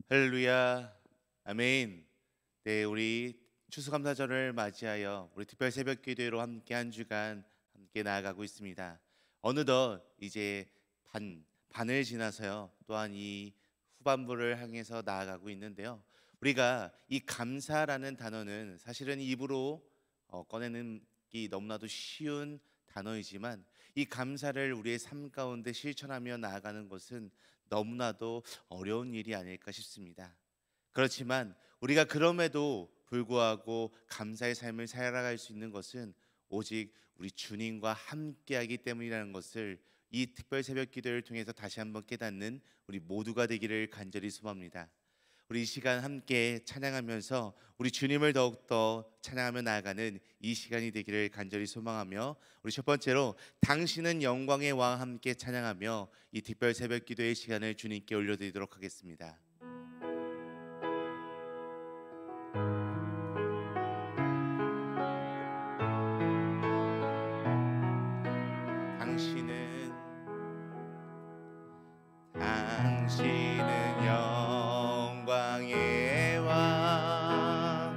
할렐루야, 아멘. 네, 우리 추수감사절을 맞이하여 우리 특별 새벽기도회로 함께 한 주간 함께 나아가고 있습니다. 어느덧 이제 반을 지나서요, 또한 이 후반부를 향해서 나아가고 있는데요. 우리가 이 감사라는 단어는 사실은 입으로 꺼내는 게 너무나도 쉬운 단어이지만, 이 감사를 우리의 삶 가운데 실천하며 나아가는 것은 너무나도 어려운 일이 아닐까 싶습니다. 그렇지만 우리가 그럼에도 불구하고 감사의 삶을 살아갈 수 있는 것은 오직 우리 주님과 함께하기 때문이라는 것을 이 특별 새벽 기도를 통해서 다시 한번 깨닫는 우리 모두가 되기를 간절히 소망합니다. 우리 이 시간 함께 찬양하면서 우리 주님을 더욱더 찬양하며 나아가는 이 시간이 되기를 간절히 소망하며, 우리 첫 번째로 당신은 영광의 왕 함께 찬양하며 이 특별 새벽 기도의 시간을 주님께 올려드리도록 하겠습니다. 당신은 영광의 왕,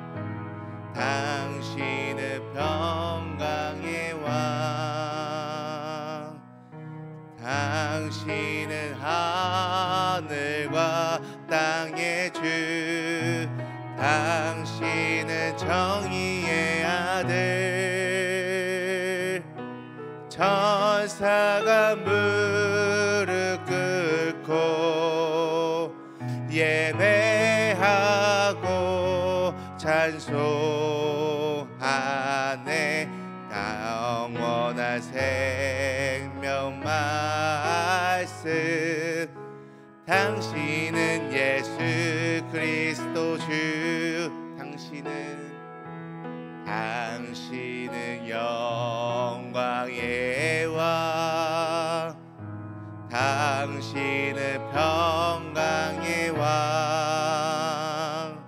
당신은 평강의 왕, 당신은 하늘과 땅의 주, 당신은 정의의 아들. 천사가 무릎 꿇고 예배하고 찬송하네. 영원한 생명 말씀, 당신은 예수 그리스도 주. 당신은 영광의 왕, 당신은 평강의 왕,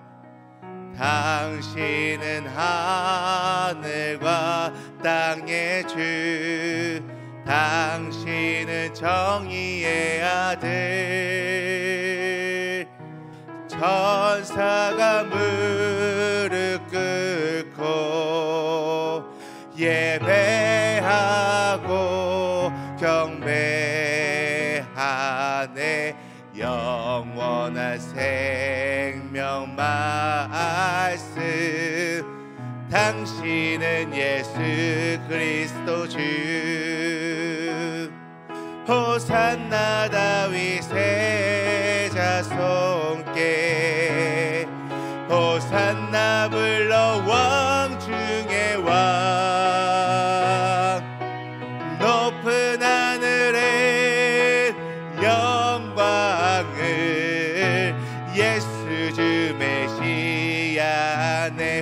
당신은 하늘과 땅의 주, 당신은 정의의 아들. 천사가 무릎 꿇고 예배하고 경배하네. 영원한 생명 말씀, 당신은 예수 그리스도 주. 호산나 다윗의 자손께, 호산나 불러 왕 중의 왕. 높은 하늘에 영광을 예수 주 메시아 내.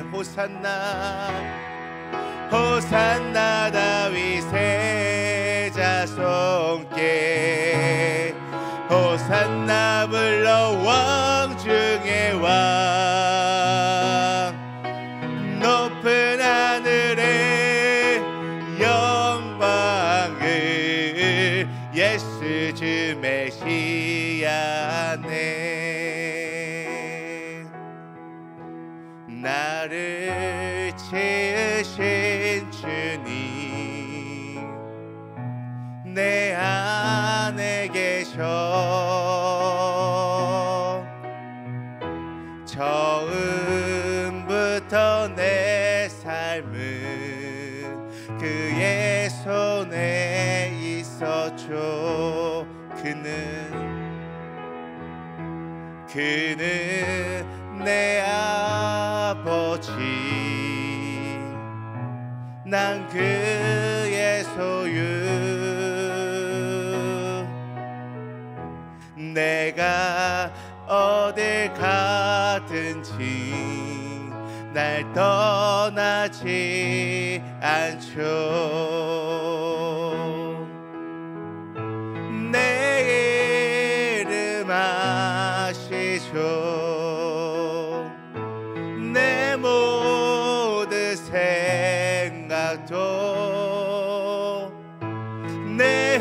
호산나 다윗의 자손께, 호산나 불러 왕 중의 왕. 높은 하늘에 영광을 예수 주 메시아 내. 나를 지으신 주님 내 안에 계셔. 처음부터 내 삶은 그의 손에 있었죠. 그는 내 아버지, 난 그의 소유. 내가 어딜 가든지 날 떠나지 않죠. 내 이름 아시죠. 내 모든 생각도 내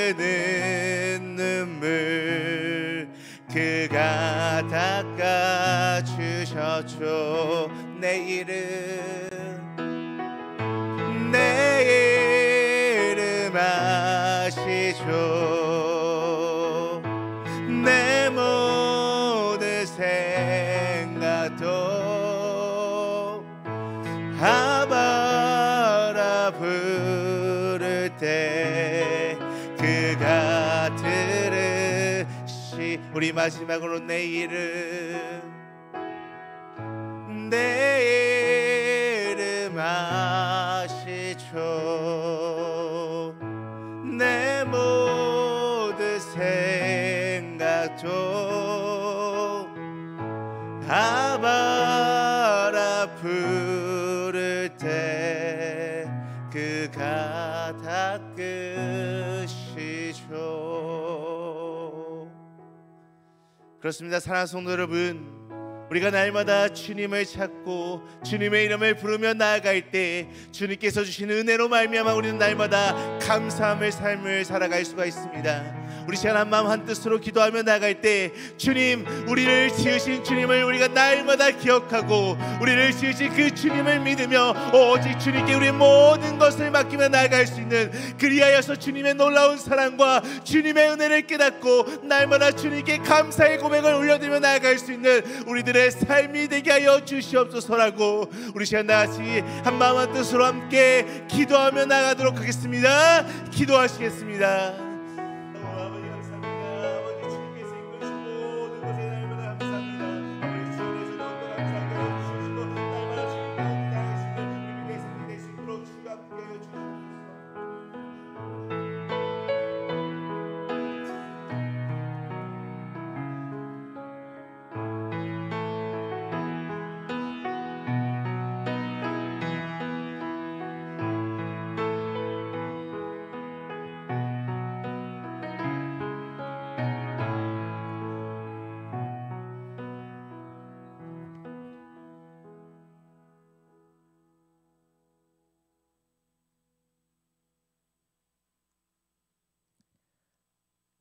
흐르는 눈물 그가 아시죠. 내 이름 아시죠. 내 모든 생각도 아바라 부를 때 그가 들으시. 우리 마지막으로 내 이름 아시죠. 내 모든 생각도 아바라 부를 때 그가 닦으시죠. 그렇습니다. 사랑하는 성도 여러분, 우리가 날마다 주님을 찾고 주님의 이름을 부르며 나아갈 때 주님께서 주신 은혜로 말미암아 우리는 날마다 감사함의 삶을 살아갈 수가 있습니다. 우리 시간 한마음 한뜻으로 기도하며 나아갈 때 주님, 우리를 지으신 주님을 우리가 날마다 기억하고 우리를 지으신 그 주님을 믿으며 오직 주님께 우리의 모든 것을 맡기며 나아갈 수 있는, 그리하여서 주님의 놀라운 사랑과 주님의 은혜를 깨닫고 날마다 주님께 감사의 고백을 올려드리며 나아갈 수 있는 우리들의 삶이 되게 하여 주시옵소서라고 우리 시간 다같이 한마음 한뜻으로 함께 기도하며 나가도록 하겠습니다. 기도하시겠습니다.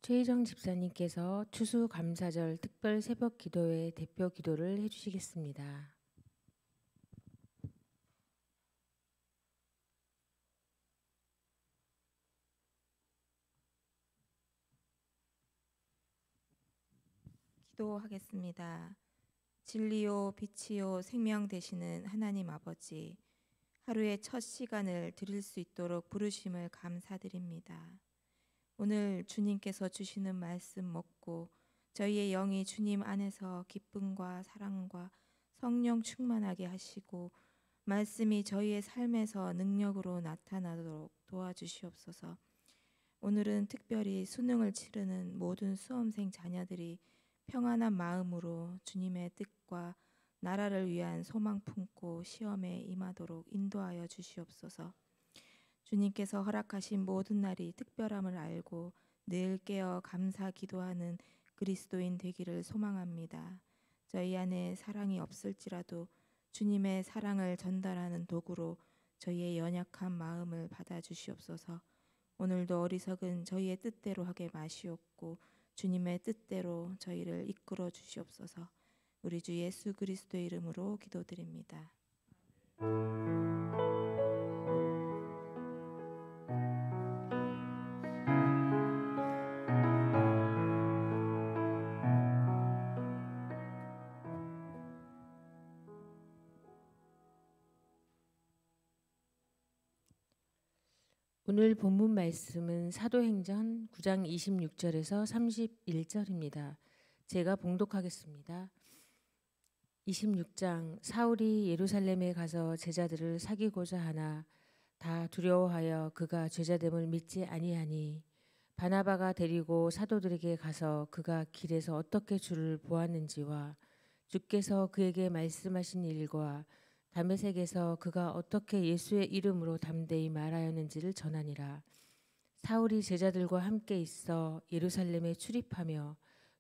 최희정 집사님께서 추수감사절 특별 새벽 기도회 대표 기도를 해주시겠습니다. 기도하겠습니다. 진리요 빛이요 생명 되시는 하나님 아버지, 하루의 첫 시간을 드릴 수 있도록 부르심을 감사드립니다. 오늘 주님께서 주시는 말씀 먹고 저희의 영이 주님 안에서 기쁨과 사랑과 성령 충만하게 하시고 말씀이 저희의 삶에서 능력으로 나타나도록 도와주시옵소서. 오늘은 특별히 수능을 치르는 모든 수험생 자녀들이 평안한 마음으로 주님의 뜻과 나라를 위한 소망 품고 시험에 임하도록 인도하여 주시옵소서. 주님께서 허락하신 모든 날이 특별함을 알고 늘 깨어 감사 기도하는 그리스도인 되기를 소망합니다. 저희 안에 사랑이 없을지라도 주님의 사랑을 전달하는 도구로 저희의 연약한 마음을 받아주시옵소서. 오늘도 어리석은 저희의 뜻대로 하게 마시옵고 주님의 뜻대로 저희를 이끌어 주시옵소서. 우리 주 예수 그리스도의 이름으로 기도드립니다. 오늘 본문 말씀은 사도행전 9장 26절에서 31절입니다. 제가 봉독하겠습니다. 26장 사울이 예루살렘에 가서 제자들을 사귀고자 하나 다 두려워하여 그가 죄자됨을 믿지 아니하니 바나바가 데리고 사도들에게 가서 그가 길에서 어떻게 주를 보았는지와 주께서 그에게 말씀하신 일과 다메섹에서 그가 어떻게 예수의 이름으로 담대히 말하였는지를 전하니라. 사울이 제자들과 함께 있어 예루살렘에 출입하며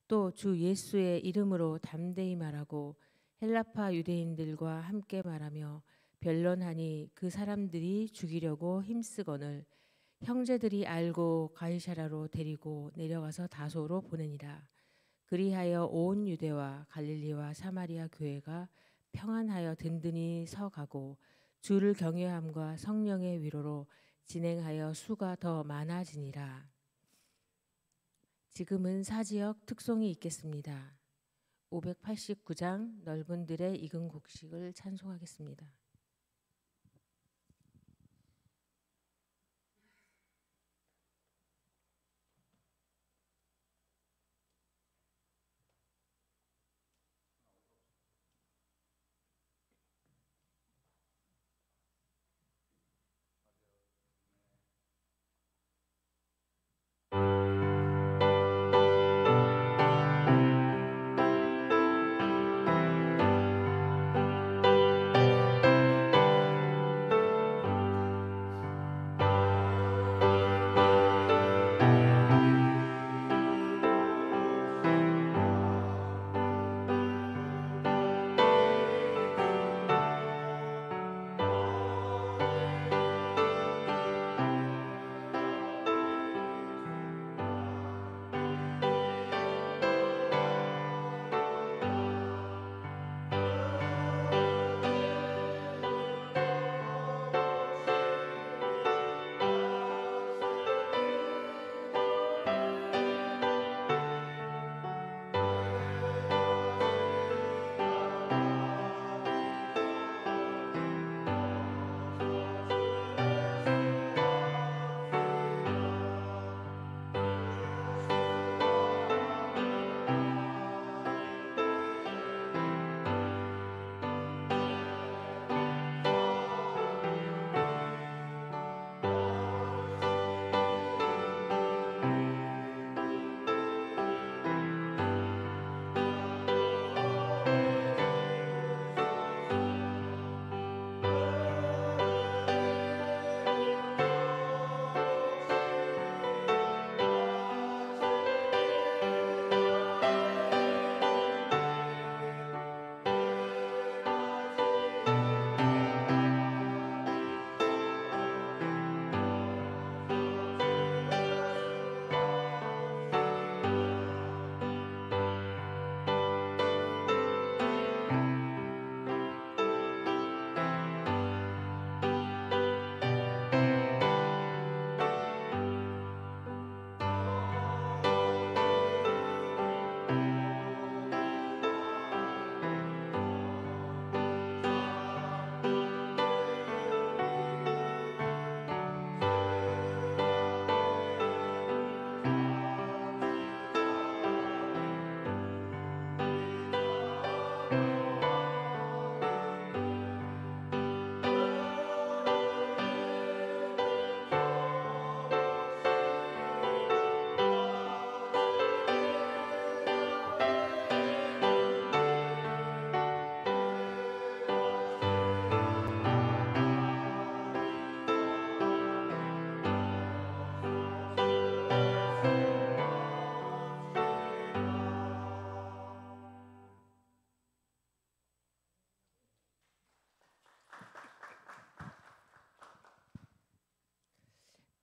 또 주 예수의 이름으로 담대히 말하고 헬라파 유대인들과 함께 말하며 변론하니 그 사람들이 죽이려고 힘쓰거늘 형제들이 알고 가이사라로 데리고 내려가서 다소로 보내니라. 그리하여 온 유대와 갈릴리와 사마리아 교회가 평안하여 든든히 서가고 주를 경외함과 성령의 위로로 진행하여 수가 더 많아지니라. 지금은 사지역 특송이 있겠습니다. 589장 넓은 들의 익은 곡식을 찬송하겠습니다.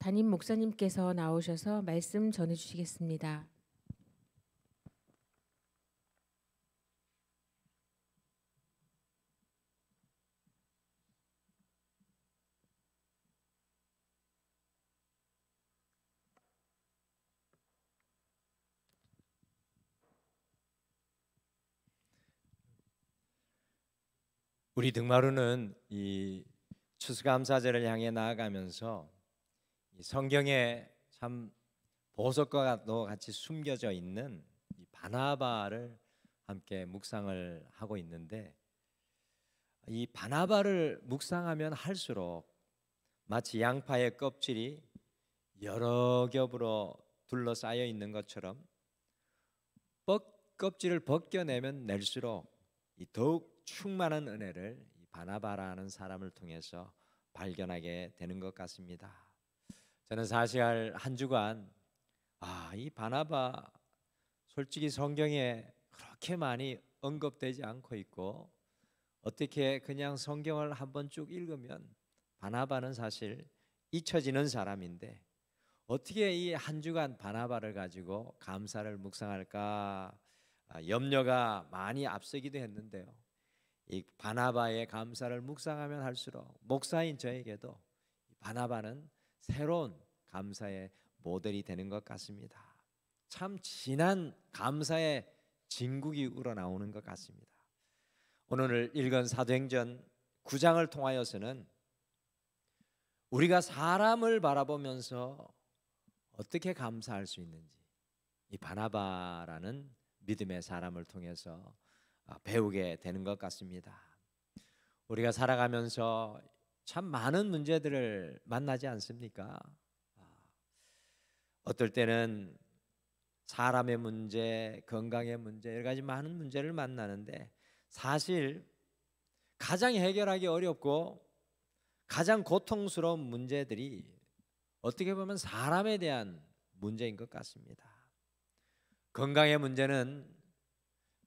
담임 목사님께서 나오셔서 말씀 전해 주시겠습니다. 우리 등마루는 이 추수감사절을 향해 나아가면서 이 성경에 참 보석과도 같이 숨겨져 있는 이 바나바를 함께 묵상을 하고 있는데, 이 바나바를 묵상하면 할수록 마치 양파의 껍질이 여러 겹으로 둘러싸여 있는 것처럼 껍질을 벗겨내면 낼수록 이 더욱 충만한 은혜를 이 바나바라는 사람을 통해서 발견하게 되는 것 같습니다. 저는 사실 한 주간 이 바나바 솔직히 성경에 그렇게 많이 언급되지 않고 있고, 어떻게 그냥 성경을 한번 쭉 읽으면 바나바는 사실 잊혀지는 사람인데 어떻게 이 한 주간 바나바를 가지고 감사를 묵상할까 염려가 많이 앞서기도 했는데요. 이 바나바의 감사를 묵상하면 할수록 목사인 저에게도 바나바는 새로운 감사의 모델이 되는 것 같습니다. 참 진한 감사의 진국이 우러나오는 것 같습니다. 오늘 읽은 사도행전 9장을 통하여서는 우리가 사람을 바라보면서 어떻게 감사할 수 있는지 이 바나바라는 믿음의 사람을 통해서 배우게 되는 것 같습니다. 우리가 살아가면서 참 많은 문제들을 만나지 않습니까? 어떨 때는 사람의 문제, 건강의 문제, 여러 가지 많은 문제를 만나는데 사실 가장 해결하기 어렵고 가장 고통스러운 문제들이 어떻게 보면 사람에 대한 문제인 것 같습니다. 건강의 문제는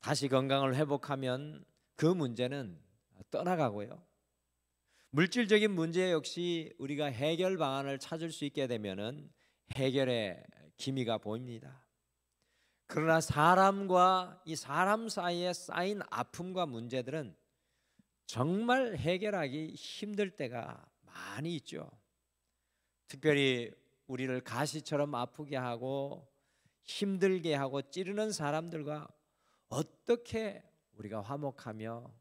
다시 건강을 회복하면 그 문제는 떠나가고요. 물질적인 문제 역시 우리가 해결 방안을 찾을 수 있게 되면은 해결의 기미가 보입니다. 그러나 사람과 이 사람 사이에 쌓인 아픔과 문제들은 정말 해결하기 힘들 때가 많이 있죠. 특별히 우리를 가시처럼 아프게 하고 힘들게 하고 찌르는 사람들과 어떻게 우리가 화목하며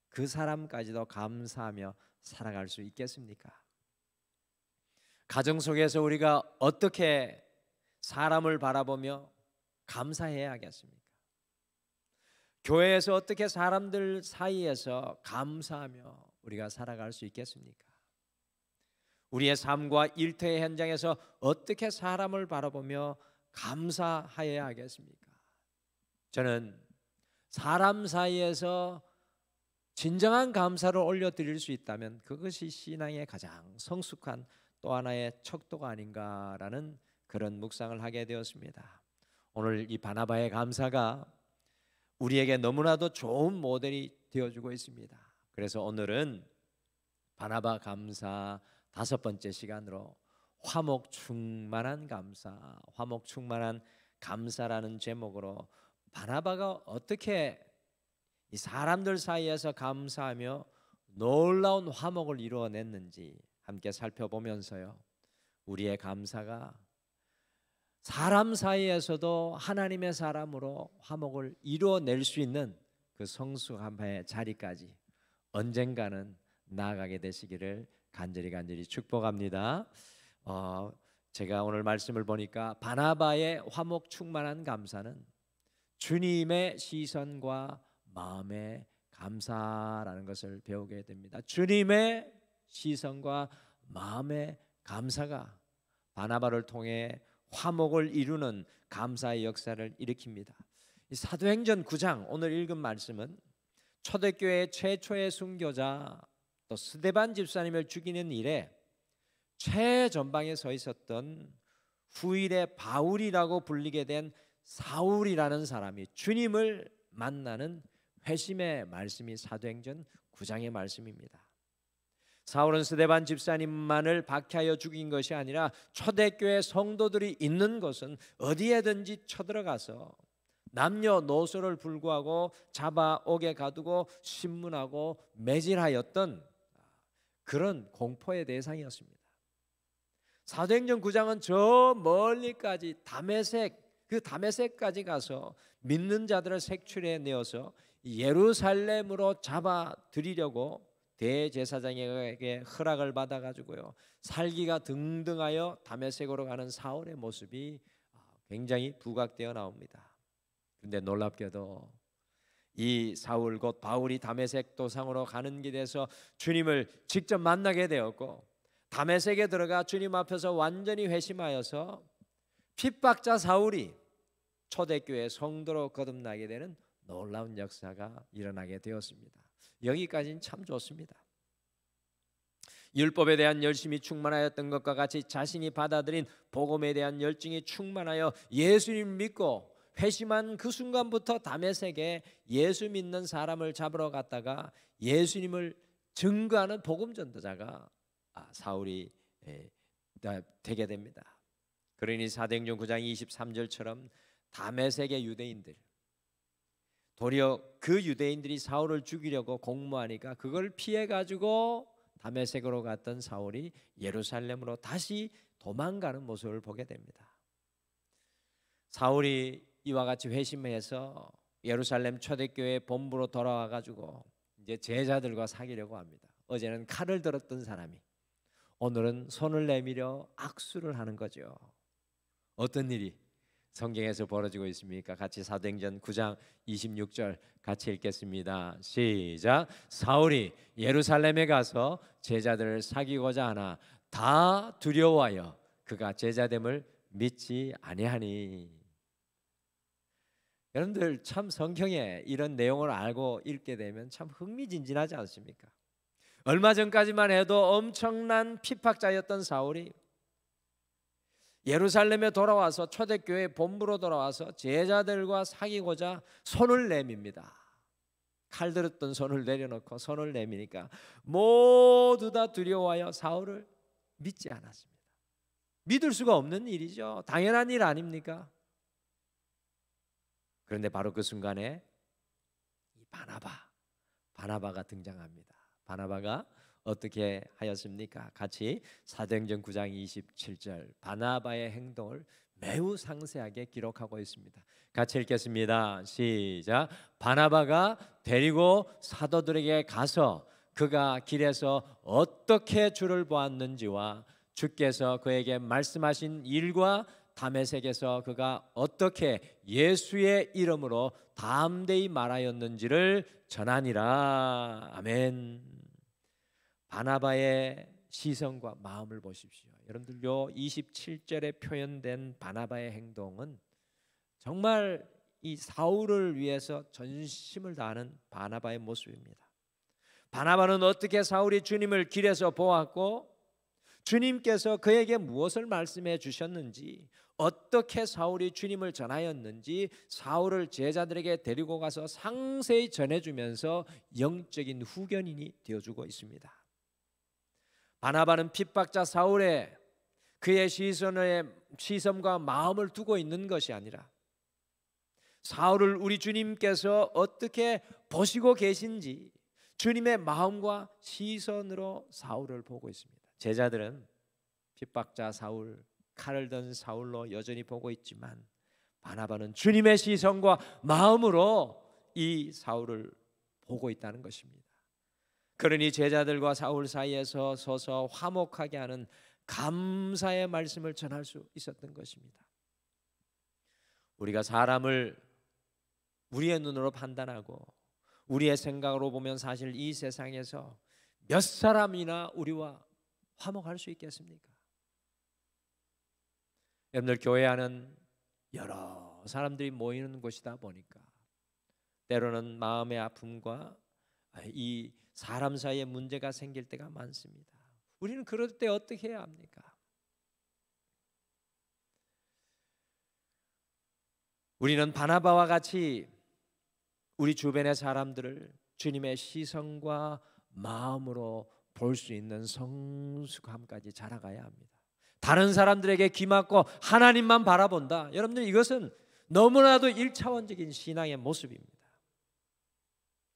그 사람까지도 감사하며 살아갈 수 있겠습니까? 가정 속에서 우리가 어떻게 사람을 바라보며 감사해야 하겠습니까? 교회에서 어떻게 사람들 사이에서 감사하며 우리가 살아갈 수 있겠습니까? 우리의 삶과 일터의 현장에서 어떻게 사람을 바라보며 감사하여야 하겠습니까? 저는 사람 사이에서 진정한 감사를 올려드릴 수 있다면 그것이 신앙의 가장 성숙한 또 하나의 척도가 아닌가라는 그런 묵상을 하게 되었습니다. 오늘 이 바나바의 감사가 우리에게 너무나도 좋은 모델이 되어주고 있습니다. 그래서 오늘은 바나바 감사 5번째 시간으로 화목 충만한 감사, 화목 충만한 감사라는 제목으로 바나바가 어떻게 이 사람들 사이에서 감사하며 놀라운 화목을 이루어냈는지 함께 살펴보면서요, 우리의 감사가 사람 사이에서도 하나님의 사람으로 화목을 이루어낼 수 있는 그 성숙함의 자리까지 언젠가는 나아가게 되시기를 간절히 축복합니다. 제가 오늘 말씀을 보니까 바나바의 화목 충만한 감사는 주님의 시선과 마음의 감사라는 것을 배우게 됩니다. 주님의 시선과 마음의 감사가 바나바를 통해 화목을 이루는 감사의 역사를 일으킵니다. 사도행전 9장 오늘 읽은 말씀은 초대교회 최초의 순교자 또 스데반 집사님을 죽이는 일에 최전방에 서 있었던 후일의 바울이라고 불리게 된 사울이라는 사람이 주님을 만나는 회심의 말씀이 사도행전 9장의 말씀입니다. 사울은 스데반 집사님만을 박해하여 죽인 것이 아니라 초대교회 성도들이 있는 곳은 어디에든지 쳐들어가서 남녀노소를 불구하고 잡아오게 가두고 신문하고 매질하였던 그런 공포의 대상이었습니다. 사도행전 9장은 저 멀리까지 다메섹까지 가서 믿는 자들을 색출해 내어서 예루살렘으로 잡아들이려고 대제사장에게 허락을 받아가지고요, 살기가 등등하여 다메섹으로 가는 사울의 모습이 굉장히 부각되어 나옵니다. 그런데 놀랍게도 이 사울 곧 바울이 다메섹 도상으로 가는 길에서 주님을 직접 만나게 되었고 다메섹에 들어가 주님 앞에서 완전히 회심하여서 핍박자 사울이 초대교회 성도로 거듭나게 되는 놀라운 역사가 일어나게 되었습니다. 여기까지는 참 좋습니다. 율법에 대한 열심이 충만하였던 것과 같이 자신이 받아들인 복음에 대한 열정이 충만하여 예수님을 믿고 회심한 그 순간부터 다메섹에 예수 믿는 사람을 잡으러 갔다가 예수님을 증거하는 복음 전도자가 사울이 되게 됩니다. 그러니 사도행전 9장 23절처럼 다메섹의 유대인들, 도리어 그 유대인들이 사울을 죽이려고 공모하니까 그걸 피해 가지고 다메섹으로 갔던 사울이 예루살렘으로 다시 도망가는 모습을 보게 됩니다. 사울이 이와 같이 회심해서 예루살렘 초대교회 본부로 돌아와 가지고 이제 제자들과 사귀려고 합니다. 어제는 칼을 들었던 사람이 오늘은 손을 내밀어 악수를 하는 거죠. 어떤 일이 성경에서 벌어지고 있습니까? 같이 사도행전 9장 26절 같이 읽겠습니다. 시작. 사울이 예루살렘에 가서 제자들을 사귀고자 하나 다 두려워하여 그가 제자됨을 믿지 아니하니. 여러분들 참 성경에 이런 내용을 알고 읽게 되면 참 흥미진진하지 않습니까? 얼마 전까지만 해도 엄청난 핍박자였던 사울이 예루살렘에 돌아와서 초대교회 본부로 돌아와서 제자들과 사귀고자 손을 내밉니다. 칼 들었던 손을 내려놓고 손을 내미니까 모두 다 두려워하여 사울을 믿지 않았습니다. 믿을 수가 없는 일이죠. 당연한 일 아닙니까? 그런데 바로 그 순간에 이 바나바가 등장합니다. 바나바가 어떻게 하였습니까? 같이 사도행전 9장 27절 바나바의 행동을 매우 상세하게 기록하고 있습니다. 같이 읽겠습니다. 시작. 바나바가 데리고 사도들에게 가서 그가 길에서 어떻게 주를 보았는지와 주께서 그에게 말씀하신 일과 다메섹에서 그가 어떻게 예수의 이름으로 담대히 말하였는지를 전하니라. 아멘. 바나바의 시선과 마음을 보십시오. 여러분들 요 27절에 표현된 바나바의 행동은 정말 이 사울을 위해서 전심을 다하는 바나바의 모습입니다. 바나바는 어떻게 사울이 주님을 길에서 보았고 주님께서 그에게 무엇을 말씀해 주셨는지, 어떻게 사울이 주님을 전하였는지 사울을 제자들에게 데리고 가서 상세히 전해주면서 영적인 후견인이 되어주고 있습니다. 바나바는 핍박자 사울에 그의 시선과 마음을 두고 있는 것이 아니라 사울을 우리 주님께서 어떻게 보시고 계신지 주님의 마음과 시선으로 사울을 보고 있습니다. 제자들은 핍박자 사울, 칼을 든 사울로 여전히 보고 있지만 바나바는 주님의 시선과 마음으로 이 사울을 보고 있다는 것입니다. 그러니 제자들과 사울 사이에서 서서 화목하게 하는 감사의 말씀을 전할 수 있었던 것입니다. 우리가 사람을 우리의 눈으로 판단하고 우리의 생각으로 보면 사실 이 세상에서 몇 사람이나 우리와 화목할 수 있겠습니까? 여러분들 교회 안은 여러 사람들이 모이는 곳이다 보니까 때로는 마음의 아픔과 이 사람 사이에 문제가 생길 때가 많습니다. 우리는 그럴 때 어떻게 해야 합니까? 우리는 바나바와 같이 우리 주변의 사람들을 주님의 시선과 마음으로 볼 수 있는 성숙함까지 자라가야 합니다. 다른 사람들에게 귀 막고 하나님만 바라본다. 여러분들 이것은 너무나도 1차원적인 신앙의 모습입니다.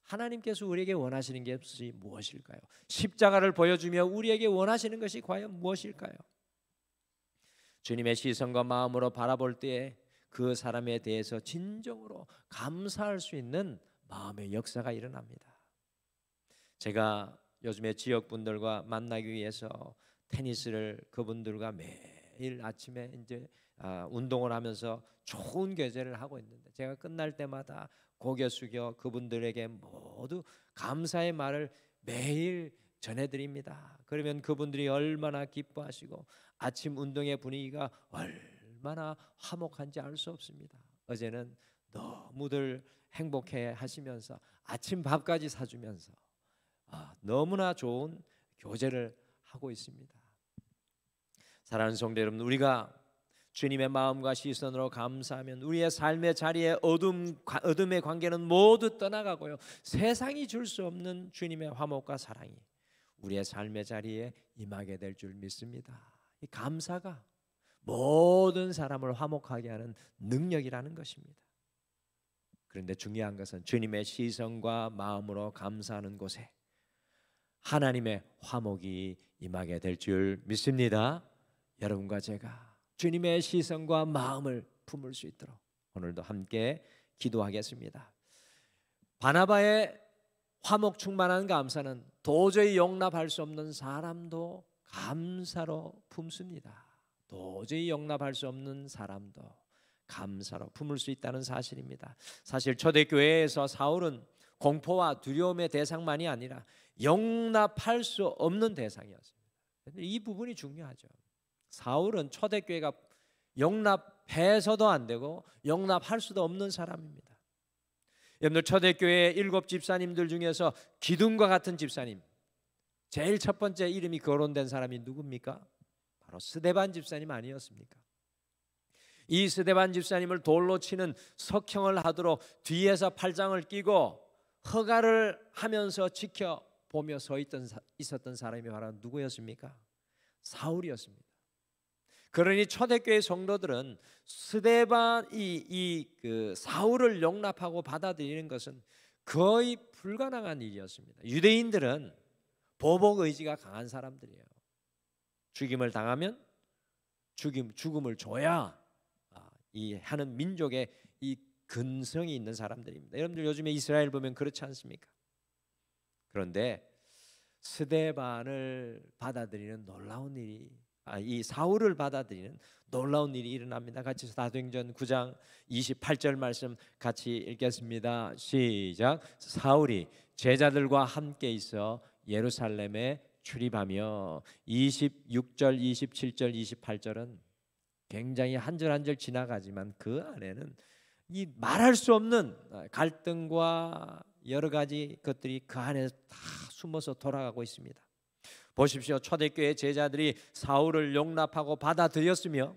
하나님께서 우리에게 원하시는 것이 무엇일까요? 십자가를 보여주며 우리에게 원하시는 것이 과연 무엇일까요? 주님의 시선과 마음으로 바라볼 때에 그 사람에 대해서 진정으로 감사할 수 있는 마음의 역사가 일어납니다. 제가 요즘에 지역분들과 만나기 위해서 테니스를 그분들과 매일 아침에 이제 운동을 하면서 좋은 교제를 하고 있는데 제가 끝날 때마다 고개 숙여 그분들에게 모두 감사의 말을 매일 전해드립니다. 그러면 그분들이 얼마나 기뻐하시고 아침 운동의 분위기가 얼마나 화목한지 알 수 없습니다. 어제는 너무들 행복해 하시면서 아침 밥까지 사주면서 너무나 좋은 교제를 하고 있습니다. 사랑하는 성도 여러분, 우리가 주님의 마음과 시선으로 감사하면 우리의 삶의 자리에 어둠의 관계는 모두 떠나가고요, 세상이 줄 수 없는 주님의 화목과 사랑이 우리의 삶의 자리에 임하게 될 줄 믿습니다. 이 감사가 모든 사람을 화목하게 하는 능력이라는 것입니다. 그런데 중요한 것은 주님의 시선과 마음으로 감사하는 곳에 하나님의 화목이 임하게 될 줄 믿습니다. 여러분과 제가 주님의 시선과 마음을 품을 수 있도록 오늘도 함께 기도하겠습니다. 바나바의 화목 충만한 감사는 도저히 용납할 수 없는 사람도 감사로 품습니다. 도저히 용납할 수 없는 사람도 감사로 품을 수 있다는 사실입니다. 사실 초대교회에서 사울은 공포와 두려움의 대상만이 아니라 용납할 수 없는 대상이었습니다. 이 부분이 중요하죠. 사울은 초대교회가 용납해서도 안 되고 용납할 수도 없는 사람입니다. 여러분들 초대교회 7 집사님들 중에서 기둥과 같은 집사님, 제일 첫 번째 이름이 거론된 사람이 누굽니까? 바로 스데반 집사님 아니었습니까? 이 스데반 집사님을 돌로 치는 석형을 하도록 뒤에서 팔짱을 끼고 허가를 하면서 지켜보며 있었던 사람이 바로 누구였습니까? 사울이었습니다. 그러니 초대교회 성도들은 스데반 그 사울을 용납하고 받아들이는 것은 거의 불가능한 일이었습니다. 유대인들은 보복 의지가 강한 사람들이에요. 죽임을 당하면 죽음을 줘야 하는 민족의 이 근성이 있는 사람들입니다. 여러분들 요즘에 이스라엘 보면 그렇지 않습니까? 그런데 스데반을 받아들이는 놀라운 일이 이 사울을 받아들이는 놀라운 일이 일어납니다. 같이 사도행전 9장 28절 말씀 같이 읽겠습니다. 시작. 사울이 제자들과 함께 있어 예루살렘에 출입하며 26절, 27절, 28절은 굉장히 한 절 한 절 지나가지만 그 안에는 이 말할 수 없는 갈등과 여러 가지 것들이 그 안에 다 숨어서 돌아가고 있습니다. 보십시오. 초대교회 제자들이 사울을 용납하고 받아들였으며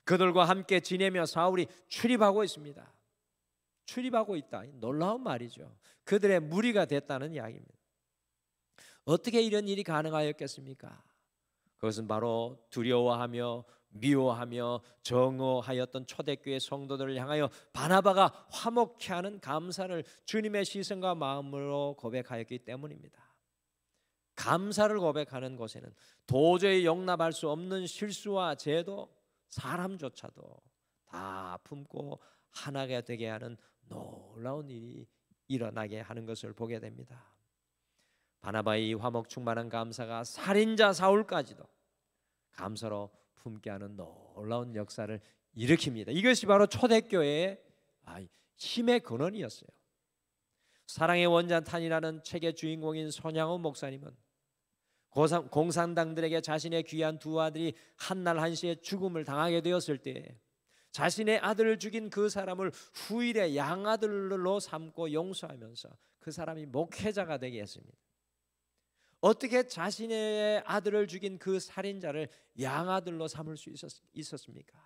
그들과 함께 지내며 사울이 출입하고 있습니다. 출입하고 있다. 놀라운 말이죠. 그들의 무리가 됐다는 이야기입니다. 어떻게 이런 일이 가능하였겠습니까? 그것은 바로 두려워하며 미워하며 정오하였던 초대교회 성도들을 향하여 바나바가 화목케 하는 감사를 주님의 시선과 마음으로 고백하였기 때문입니다. 감사를 고백하는 곳에는 도저히 용납할 수 없는 실수와 죄도 사람조차도 다 품고 하나가 되게 하는 놀라운 일이 일어나게 하는 것을 보게 됩니다. 바나바의 이 화목 충만한 감사가 살인자 사울까지도 감사로 품게 하는 놀라운 역사를 일으킵니다. 이것이 바로 초대교회의 힘의 근원이었어요. 사랑의 원자탄이라는 책의 주인공인 손양호 목사님은 공산당들에게 자신의 귀한 두 아들이 한날 한시에 죽음을 당하게 되었을 때 자신의 아들을 죽인 그 사람을 후일의 양아들로 삼고 용서하면서 그 사람이 목회자가 되게 했습니다. 어떻게 자신의 아들을 죽인 그 살인자를 양아들로 삼을 수 있었습니까?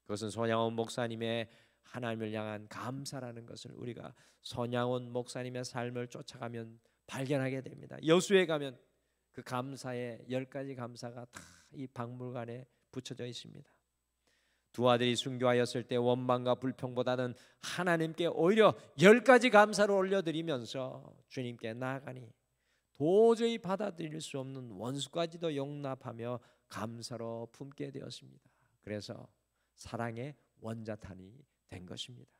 그것은 손양원 목사님의 하나님을 향한 감사라는 것을 우리가 손양원 목사님의 삶을 쫓아가면 발견하게 됩니다. 여수에 가면 그 감사의 10가지 감사가 다 이 박물관에 붙여져 있습니다. 두 아들이 순교하였을 때 원망과 불평보다는 하나님께 오히려 10가지 감사를 올려드리면서 주님께 나아가니 도저히 받아들일 수 없는 원수까지도 용납하며 감사로 품게 되었습니다. 그래서 사랑의 원자탄이 된 것입니다.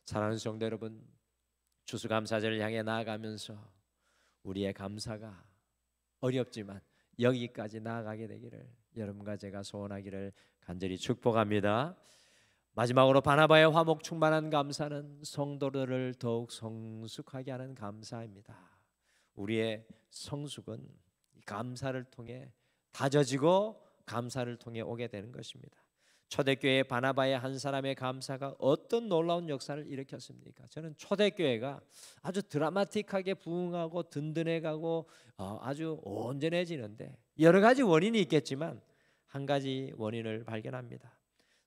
사랑하는 성도 여러분, 추수감사절을 향해 나아가면서 우리의 감사가 어렵지만 여기까지 나아가게 되기를 여러분과 제가 소원하기를 간절히 축복합니다. 마지막으로 바나바의 화목 충만한 감사는 성도들을 더욱 성숙하게 하는 감사입니다. 우리의 성숙은 감사를 통해 다져지고 감사를 통해 오게 되는 것입니다. 초대교회 바나바의 한 사람의 감사가 어떤 놀라운 역사를 일으켰습니까? 저는 초대교회가 아주 드라마틱하게 부흥하고 든든해가고 아주 온전해지는데 여러 가지 원인이 있겠지만 한 가지 원인을 발견합니다.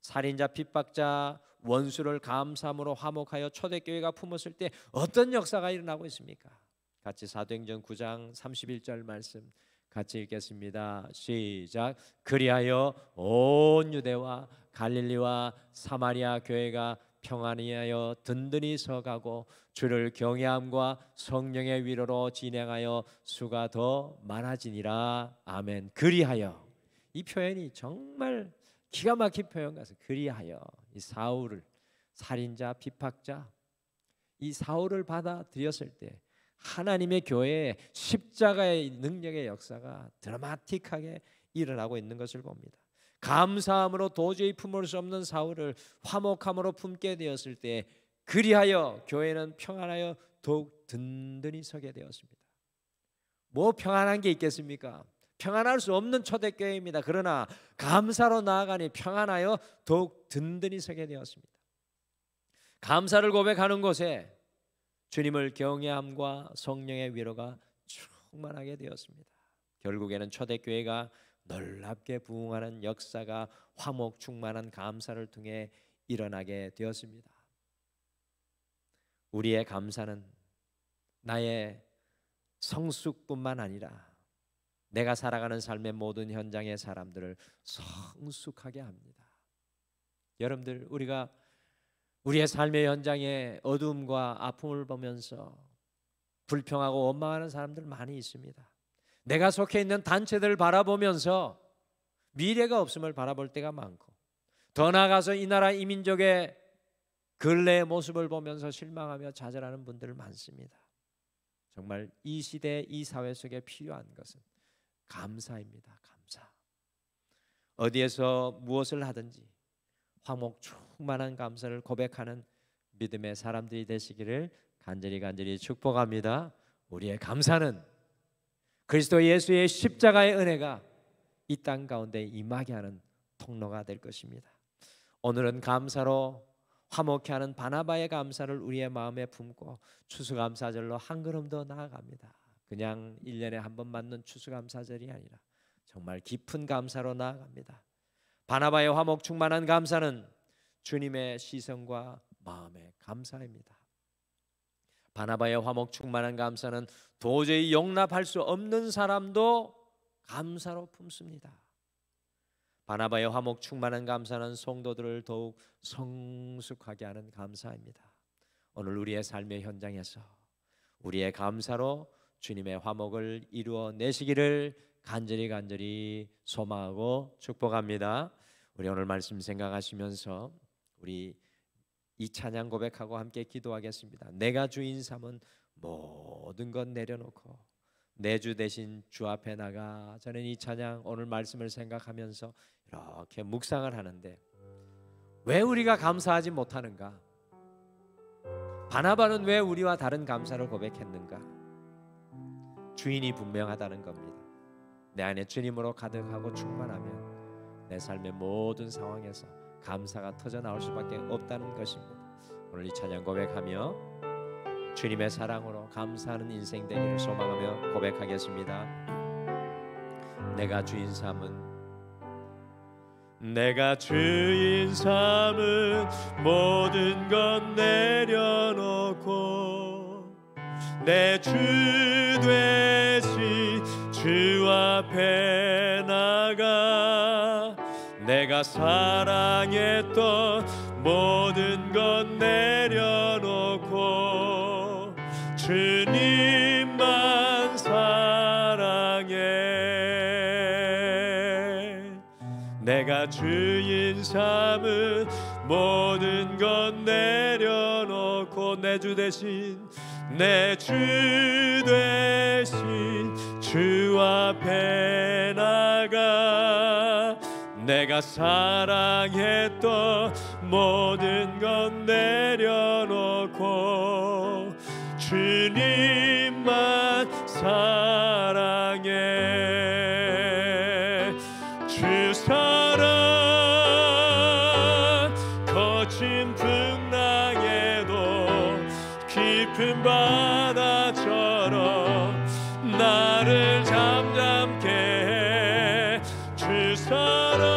살인자, 핍박자, 원수를 감사함으로 화목하여 초대교회가 품었을 때 어떤 역사가 일어나고 있습니까? 같이 사도행전 9장 31절 말씀 같이 읽겠습니다. 시작. 그리하여 온 유대와 갈릴리와 사마리아 교회가 평안히 하여 든든히 서가고 주를 경외함과 성령의 위로로 진행하여 수가 더 많아지니라. 아멘. 그리하여, 이 표현이 정말 기가 막힌 표현 같아요. 그리하여 이 사울을, 살인자, 비박자, 이 사울을 받아들였을 때 하나님의 교회에 십자가의 능력의 역사가 드라마틱하게 일어나고 있는 것을 봅니다. 감사함으로 도저히 품을 수 없는 사울을 화목함으로 품게 되었을 때 그리하여 교회는 평안하여 더욱 든든히 서게 되었습니다. 뭐 평안한 게 있겠습니까? 평안할 수 없는 초대교회입니다. 그러나 감사로 나아가니 평안하여 더욱 든든히 서게 되었습니다. 감사를 고백하는 곳에 주님을 경외함과 성령의 위로가 충만하게 되었습니다. 결국에는 초대교회가 놀랍게 부흥하는 역사가 화목 충만한 감사를 통해 일어나게 되었습니다. 우리의 감사는 나의 성숙뿐만 아니라 내가 살아가는 삶의 모든 현장의 사람들을 성숙하게 합니다. 여러분들, 우리가 우리의 삶의 현장에 어둠과 아픔을 보면서 불평하고 원망하는 사람들 많이 있습니다. 내가 속해 있는 단체들을 바라보면서 미래가 없음을 바라볼 때가 많고, 더 나아가서 이 나라 이 민족의 근래의 모습을 보면서 실망하며 좌절하는 분들 많습니다. 정말 이 시대 이 사회 속에 필요한 것은 감사입니다. 감사. 어디에서 무엇을 하든지 화목 충만한 감사를 고백하는 믿음의 사람들이 되시기를 간절히 축복합니다. 우리의 감사는 그리스도 예수의 십자가의 은혜가 이 땅 가운데 임하게 하는 통로가 될 것입니다. 오늘은 감사로 화목케 하는 바나바의 감사를 우리의 마음에 품고 추수감사절로 한 걸음 더 나아갑니다. 그냥 1년에 한 번 맞는 추수감사절이 아니라 정말 깊은 감사로 나아갑니다. 바나바의 화목 충만한 감사는 주님의 시선과 마음의 감사입니다. 바나바의 화목 충만한 감사는 도저히 용납할 수 없는 사람도 감사로 품습니다. 바나바의 화목 충만한 감사는 성도들을 더욱 성숙하게 하는 감사입니다. 오늘 우리의 삶의 현장에서 우리의 감사로 주님의 화목을 이루어 내시기를 간절히 소망하고 축복합니다. 우리 오늘 말씀 생각하시면서 우리 이 찬양 고백하고 함께 기도하겠습니다. 내가 주인 삼은 모든 것 내려놓고 내 주 대신 주 앞에 나가. 저는 이 찬양 오늘 말씀을 생각하면서 이렇게 묵상을 하는데, 왜 우리가 감사하지 못하는가? 바나바는 왜 우리와 다른 감사를 고백했는가? 주인이 분명하다는 겁니다. 내 안에 주님으로 가득하고 충만하면 내 삶의 모든 상황에서 감사가 터져 나올 수밖에 없다는 것입니다. 오늘 이 찬양 고백하며 주님의 사랑으로 감사하는 인생 되기를 소망하며 고백하겠습니다. 내가 주인 삼은 모든 것 내려놓고 내 주 되신 주 앞에 나가. 내가 사랑했던 모든 것 내려놓고 주님만 사랑해. 내가 주인 삼은 모든 것 내려놓고 내 주 대신 주 앞에 나가. 내가 사랑했던 모든 것 내려놓고 주님만 사랑해. 주 사랑 거친 풍랑에도 깊은 바다처럼 나를 잠잠케 해. 주 사랑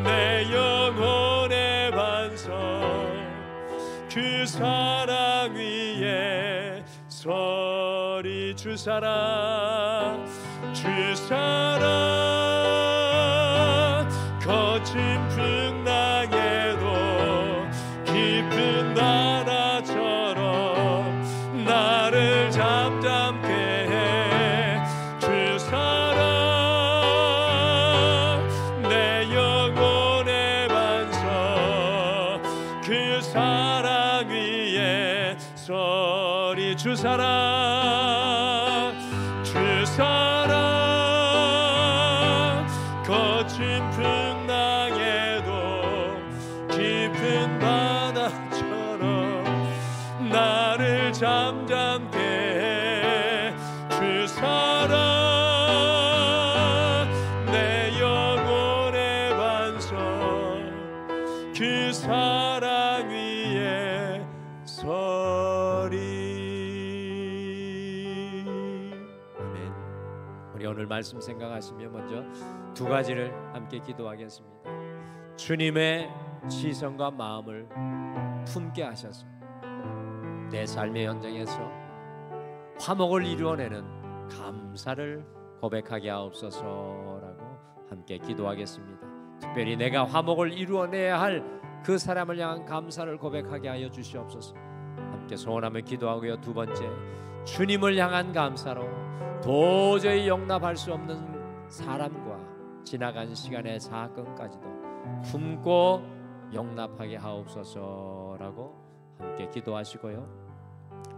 내 영혼의 반석, 그 사랑 위에 서리. 주 사랑 거친 풍랑에도 주 사랑 주 사랑 거친 풍랑에도 깊은 바다처럼 나를 잠잠케 해 주 사랑 내 영혼의 반석 그 사랑 위에 서리. 아멘. 우리 오늘 말씀 생각하시며 먼저 두 가지를 함께 기도하겠습니다. 주님의 시선과 마음을 품게 하셔서 내 삶의 현장에서 화목을 이루어내는 감사를 고백하게 하옵소서라고 함께 기도하겠습니다. 특별히 내가 화목을 이루어내야 할 그 사람을 향한 감사를 고백하게 하여 주시옵소서. 함께 소원하며 기도하고요. 두 번째, 주님을 향한 감사로 도저히 용납할 수 없는 사람과 지나간 시간의 사건까지도 품고 용납하게 하옵소서라고 함께 기도하시고요.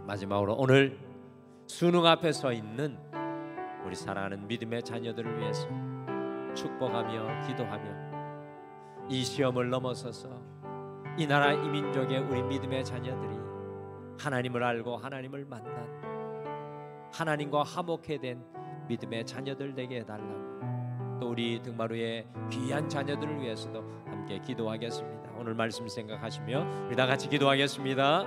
마지막으로 오늘 수능 앞에 서 있는 우리 사랑하는 믿음의 자녀들을 위해서 축복하며 기도하며 이 시험을 넘어서서 이 나라 이 민족의 우리 믿음의 자녀들이 하나님을 알고 하나님을 만난 하나님과 화목해 된 믿음의 자녀들 되게 해달라고, 또 우리 등마루의 귀한 자녀들을 위해서도 함께 기도하겠습니다. 오늘 말씀 생각하시며 우리 다 같이 기도하겠습니다.